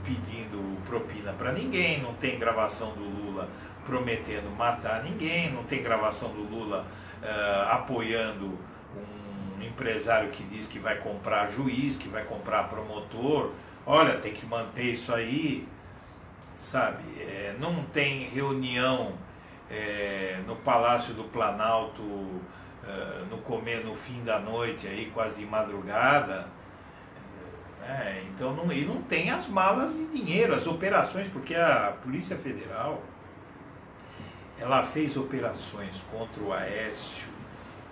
pedindo propina para ninguém, não tem gravação do Lula prometendo matar ninguém, não tem gravação do Lula apoiando um empresário que diz que vai comprar juiz, que vai comprar promotor. Olha, tem que manter isso aí, sabe? Não tem reunião no Palácio do Planalto no fim da noite, aí, quase de madrugada. Então e não tem as malas de dinheiro, as operações, porque a Polícia Federal ela fez operações contra o Aécio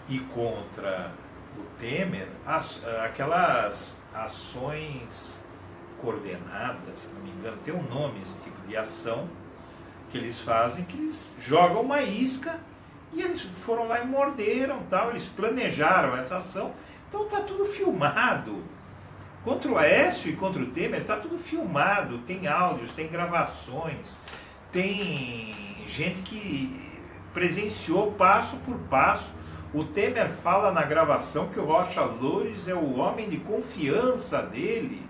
e contra o Temer, aquelas ações coordenadas, se não me engano, tem um nome esse tipo de ação que eles fazem, que eles jogam uma isca e eles foram lá e morderam, tal, eles planejaram essa ação. Então está tudo filmado. Contra o Aécio e contra o Temer está tudo filmado, tem áudios, tem gravações, tem gente que presenciou passo por passo. O Temer fala na gravação que o Rocha Loures é o homem de confiança dele.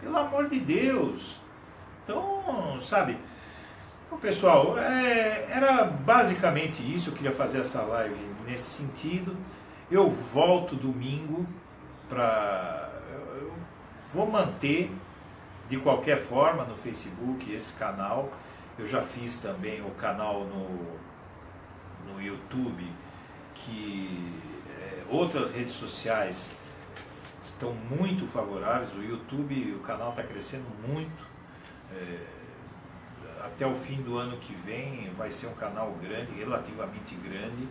Pelo amor de Deus. Então, sabe, Bom, pessoal, era basicamente isso. Eu queria fazer essa live nesse sentido. Eu volto domingo para... Eu vou manter de qualquer forma no Facebook esse canal. Eu já fiz também o canal no YouTube, que outras redes sociais estão muito favoráveis. O YouTube, o canal está crescendo muito. Até o fim do ano que vem vai ser um canal grande, relativamente grande,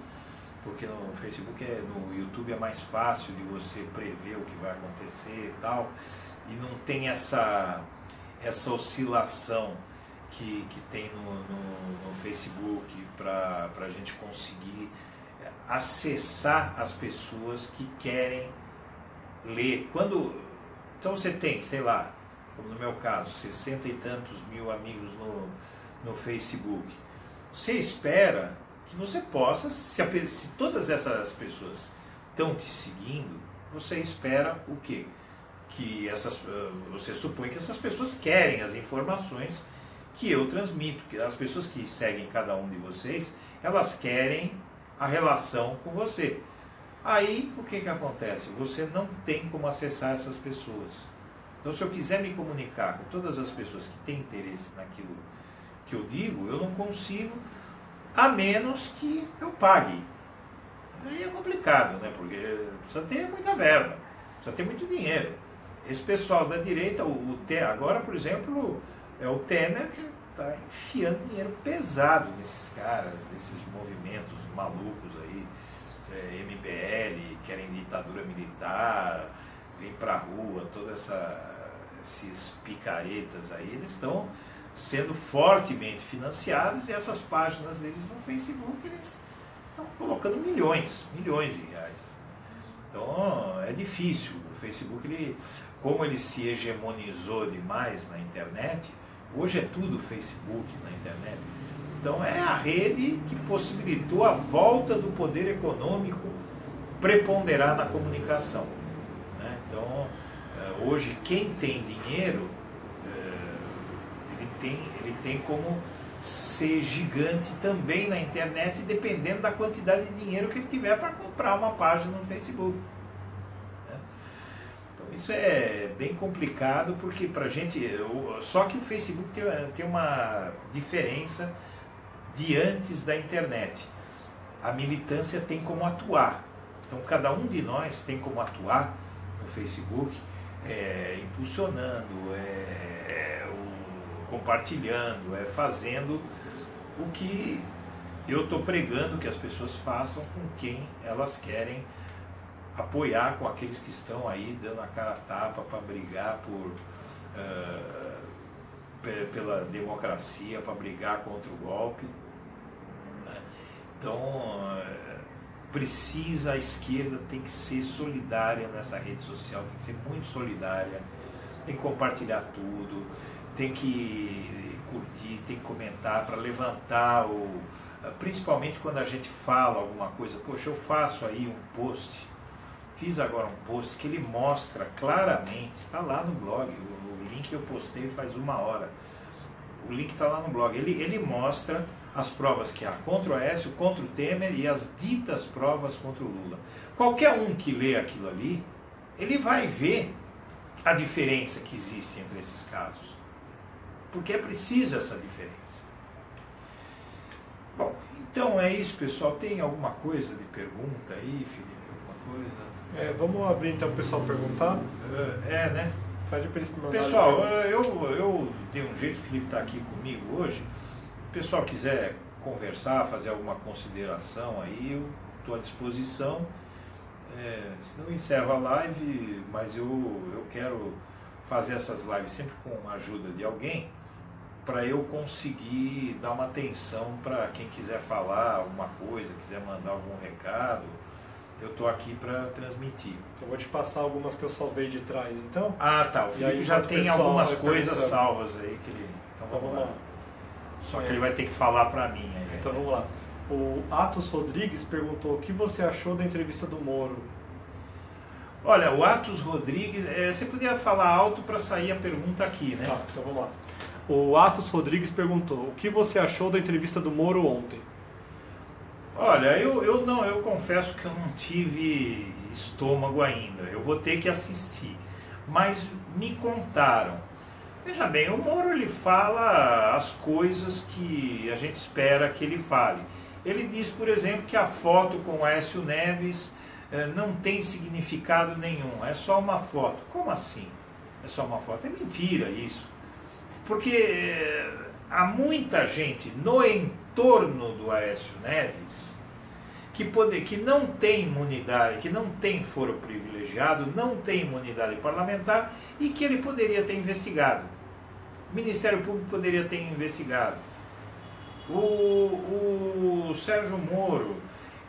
porque no Facebook, no YouTube é mais fácil de você prever o que vai acontecer e tal, e não tem essa oscilação que tem no Facebook para a gente conseguir acessar as pessoas que querem ler. Então você tem, sei lá, como no meu caso, 60 e tantos mil amigos no Facebook. Você espera que você possa, se todas essas pessoas estão te seguindo, você espera o quê? Você supõe que essas pessoas querem as informações que eu transmito, que as pessoas que seguem cada um de vocês, elas querem a relação com você. Aí, o que acontece? Você não tem como acessar essas pessoas. Então, se eu quiser me comunicar com todas as pessoas que têm interesse naquilo que eu digo, eu não consigo, a menos que eu pague. Aí é complicado, né? Porque precisa ter muita verba, precisa ter muito dinheiro. Esse pessoal da direita, agora, por exemplo, é o Temer que está enfiando dinheiro pesado nesses caras, nesses movimentos malucos aí, MBL, querem ditadura militar, vem pra rua, todas esses picaretas aí, eles estão sendo fortemente financiados, e essas páginas deles no Facebook, eles estão colocando milhões de reais. Então é difícil. O Facebook, como ele se hegemonizou demais na internet, hoje é tudo Facebook na internet. Então é a rede que possibilitou a volta do poder econômico preponderar na comunicação, né? Então hoje quem tem dinheiro, ele tem como ser gigante também na internet, dependendo da quantidade de dinheiro que ele tiver para comprar uma página no Facebook, né? Então isso é bem complicado, porque pra gente, só que o Facebook tem uma diferença de antes da internet. A militância tem como atuar. Então cada um de nós tem como atuar no Facebook, impulsionando, compartilhando, fazendo o que eu estou pregando que as pessoas façam com quem elas querem apoiar, com aqueles que estão aí dando a cara a tapa para brigar pela democracia, para brigar contra o golpe, né? Então a esquerda tem que ser solidária nessa rede social, tem que ser muito solidária, tem que compartilhar tudo, tem que curtir, tem que comentar para levantar principalmente quando a gente fala alguma coisa. Poxa, eu faço aí um post, fiz agora um post que ele mostra claramente, está lá no blog, o link eu postei faz 1 hora, o link está lá no blog, ele mostra as provas que há contra o Aécio, contra o Temer e as ditas provas contra o Lula. Qualquer um que lê aquilo ali, ele vai ver a diferença que existe entre esses casos, porque é preciso essa diferença. Bom, então é isso, pessoal. Tem alguma coisa de pergunta aí, Felipe? Alguma coisa? Vamos abrir então para o pessoal perguntar? Né? Pede para eles mandarem. Pessoal, eu dei um jeito, o Felipe está aqui comigo hoje. Se o pessoal quiser conversar, fazer alguma consideração aí, eu estou à disposição. Senão eu encerro a live, mas eu quero fazer essas lives sempre com a ajuda de alguém, para eu conseguir dar uma atenção para quem quiser falar alguma coisa, quiser mandar algum recado. Eu estou aqui para transmitir. Eu vou te passar algumas que eu salvei de trás, então. Ah, tá. O Felipe já tem algumas coisas salvas aí que ele... Então vamos lá. Só que ele vai ter que falar para mim aí. Então vamos lá. O Atos Rodrigues perguntou: o que você achou da entrevista do Moro? Olha, o Atos Rodrigues, você podia falar alto para sair a pergunta aqui, né? Tá, então vamos lá. O Atos Rodrigues perguntou: o que você achou da entrevista do Moro ontem? Olha, eu confesso que eu não tive estômago ainda. Eu vou ter que assistir. Mas me contaram. Veja bem, o Moro ele fala as coisas que a gente espera que ele fale. Ele diz, por exemplo, que a foto com o Aécio Neves não tem significado nenhum, é só uma foto. Como assim? É só uma foto? É mentira isso. Porque há muita gente no entorno do Aécio Neves que não tem imunidade, que não tem foro privilegiado, não tem imunidade parlamentar e que ele poderia ter investigado. O Ministério Público poderia ter investigado. O Sérgio Moro,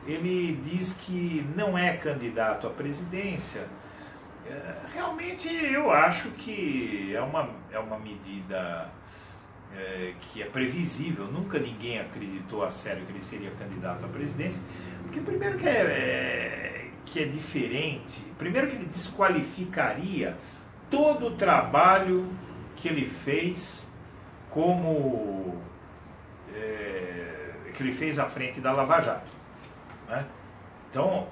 ele diz que não é candidato à presidência. Realmente eu acho que é uma medida que é previsível. Nunca ninguém acreditou a sério que ele seria candidato à presidência, porque primeiro que é diferente, primeiro que ele desqualificaria todo o trabalho que ele fez que ele fez à frente da Lava Jato, né? Então,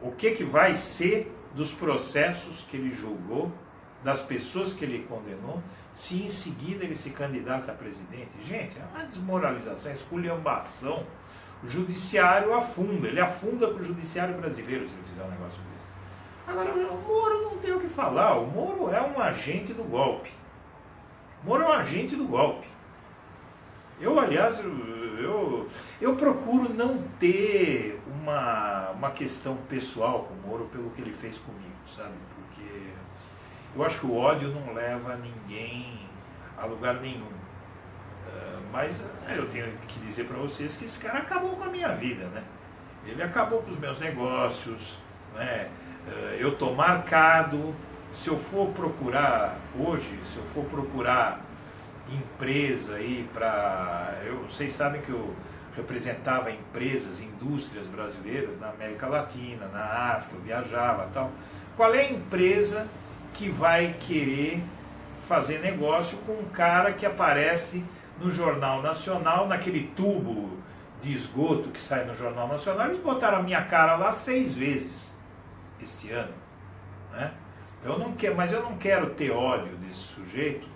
o que vai ser dos processos que ele julgou, das pessoas que ele condenou, se em seguida ele se candidata a presidente? Gente, é uma desmoralização, é esculhambação. O judiciário afunda, ele afunda para o judiciário brasileiro se ele fizer um negócio desse. Agora, o Moro não tem o que falar, o Moro é um agente do golpe. O Moro é um agente do golpe. Aliás, eu procuro não ter uma questão pessoal com o Moro pelo que ele fez comigo, sabe? Porque eu acho que o ódio não leva ninguém a lugar nenhum. Mas eu tenho que dizer para vocês que esse cara acabou com a minha vida, né? Ele acabou com os meus negócios, né? Eu estou marcado. Se eu for procurar hoje, empresa aí vocês sabem que eu representava empresas, indústrias brasileiras na América Latina, na África, eu viajava e tal. Qual é a empresa que vai querer fazer negócio com um cara que aparece no Jornal Nacional, naquele tubo de esgoto que sai no Jornal Nacional? Eles botaram a minha cara lá 6 vezes este ano, né? Mas eu não quero ter ódio desse sujeito,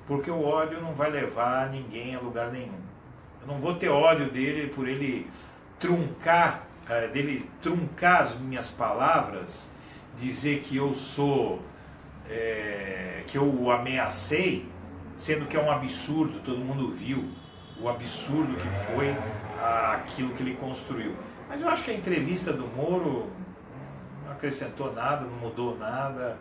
porque o ódio não vai levar ninguém a lugar nenhum. Eu não vou ter ódio dele por ele truncar as minhas palavras, dizer que eu que eu o ameacei, sendo que é um absurdo, todo mundo viu o absurdo que foi aquilo que ele construiu. Mas eu acho que a entrevista do Moro não acrescentou nada, não mudou nada.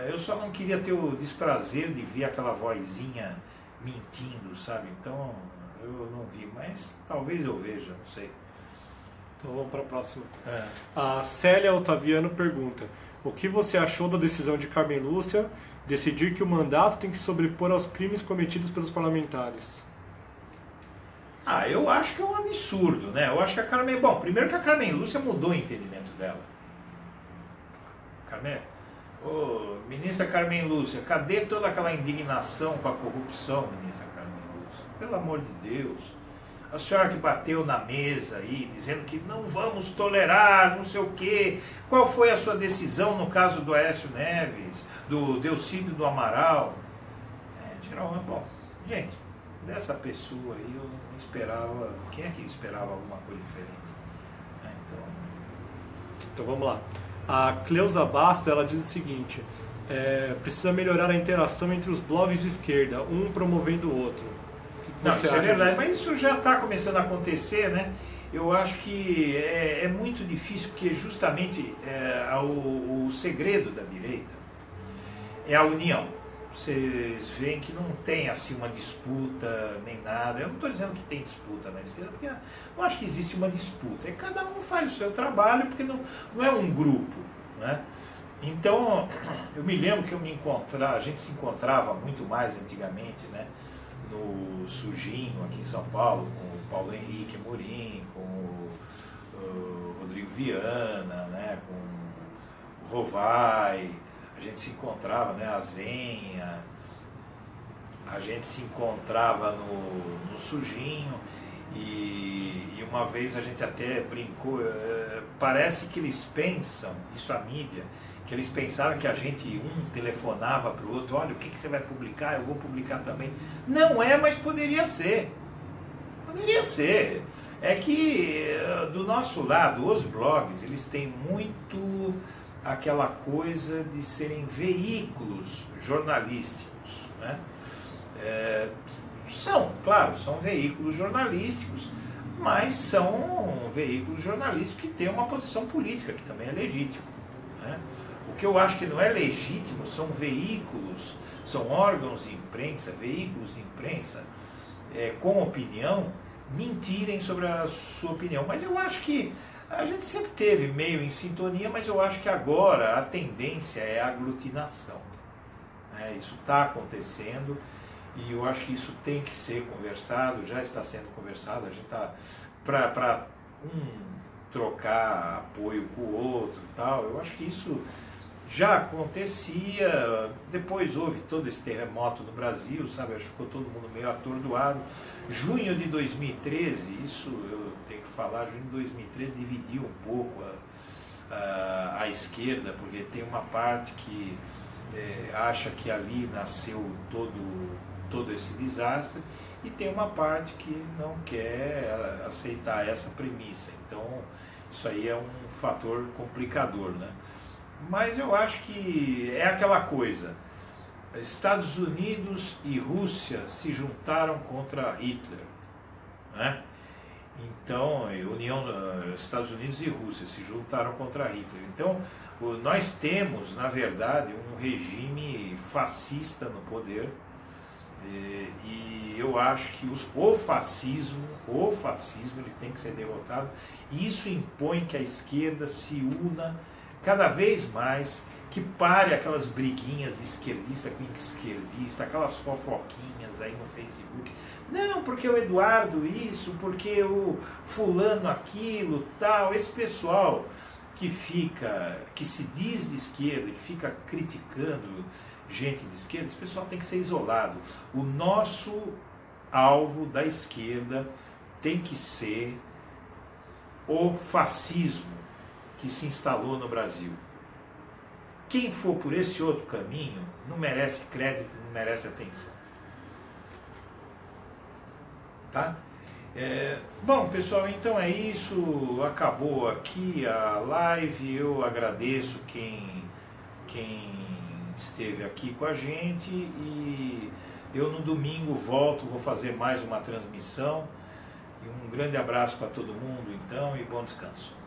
Eu só não queria ter o desprazer de ver aquela vozinha mentindo, sabe? Então eu não vi, mas talvez eu veja, não sei. Então vamos para a próxima. A Célia Otaviano pergunta: o que você achou da decisão de Carmen Lúcia decidir que o mandato tem que se sobrepor aos crimes cometidos pelos parlamentares? Eu acho que é um absurdo, né? Eu acho que primeiro que a Carmen Lúcia mudou o entendimento dela. Ministra Carmen Lúcia, cadê toda aquela indignação com a corrupção, ministra Carmen Lúcia? Pelo amor de Deus. A senhora que bateu na mesa aí, dizendo que não vamos tolerar, não sei o quê. Qual foi a sua decisão no caso do Aécio Neves, do Delcídio do Amaral? Bom, gente, dessa pessoa aí eu não esperava. Quem é que esperava alguma coisa diferente? Então vamos lá. A Cleusa Bastos, ela diz o seguinte: precisa melhorar a interação entre os blogs de esquerda, um promovendo o outro. Não, isso é verdade, mas isso já está começando a acontecer, né? Eu acho que é muito difícil, porque justamente o segredo da direita é a união. Vocês veem que não tem assim uma disputa nem nada. Eu não estou dizendo que tem disputa na esquerda, porque eu não acho que existe uma disputa. Cada um faz o seu trabalho, porque não é um grupo, né? Então, eu me lembro que a gente se encontrava muito mais antigamente, né? No Sujinho, aqui em São Paulo, com o Paulo Henrique Amorim, com o Rodrigo Viana, né? Com o Rovai. A gente se encontrava, né? A Zenha, a gente se encontrava no Sujinho e uma vez a gente até brincou, parece que eles pensam, isso a mídia, que eles pensaram que a gente, um telefonava para o outro, olha, o que você vai publicar? Eu vou publicar também. Não é, mas poderia ser. Poderia ser. É que do nosso lado, os blogs, eles têm muito aquela coisa de serem veículos jornalísticos, né? Claro, são veículos jornalísticos, mas são veículos jornalísticos que têm uma posição política, que também é legítima, né? O que eu acho que não é legítimo são veículos, são órgãos de imprensa, veículos de imprensa com opinião, mentirem sobre a sua opinião. Mas eu acho que a gente sempre teve meio em sintonia, mas eu acho que agora a tendência é a aglutinação. Isso está acontecendo e eu acho que isso tem que ser conversado, já está sendo conversado, a gente está para trocar apoio com o outro e tal. Eu acho que isso já acontecia, depois houve todo esse terremoto no Brasil, sabe, acho que ficou todo mundo meio atordoado. Junho de 2013, isso eu tenho que falar, junho de 2013 dividiu um pouco a esquerda, porque tem uma parte que acha que ali nasceu todo esse desastre, e tem uma parte que não quer aceitar essa premissa. Então, isso aí é um fator complicador, né? Mas eu acho que é aquela coisa, Estados Unidos e Rússia se juntaram contra Hitler, né? Então, Estados Unidos e Rússia se juntaram contra Hitler. Então, nós temos, na verdade, um regime fascista no poder, e eu acho que o fascismo ele tem que ser derrotado, e isso impõe que a esquerda se una cada vez mais, que pare aquelas briguinhas de esquerdista com esquerdista, aquelas fofoquinhas aí no Facebook. Não, porque o Eduardo isso, porque o fulano aquilo, tal. Esse pessoal que se diz de esquerda, que fica criticando gente de esquerda, esse pessoal tem que ser isolado. O nosso alvo da esquerda tem que ser o fascismo que se instalou no Brasil. Quem for por esse outro caminho não merece crédito, não merece atenção. Tá? Bom, pessoal, então é isso. Acabou aqui a live. Eu agradeço quem esteve aqui com a gente, e eu no domingo volto, vou fazer mais uma transmissão. E um grande abraço para todo mundo, então, e bom descanso.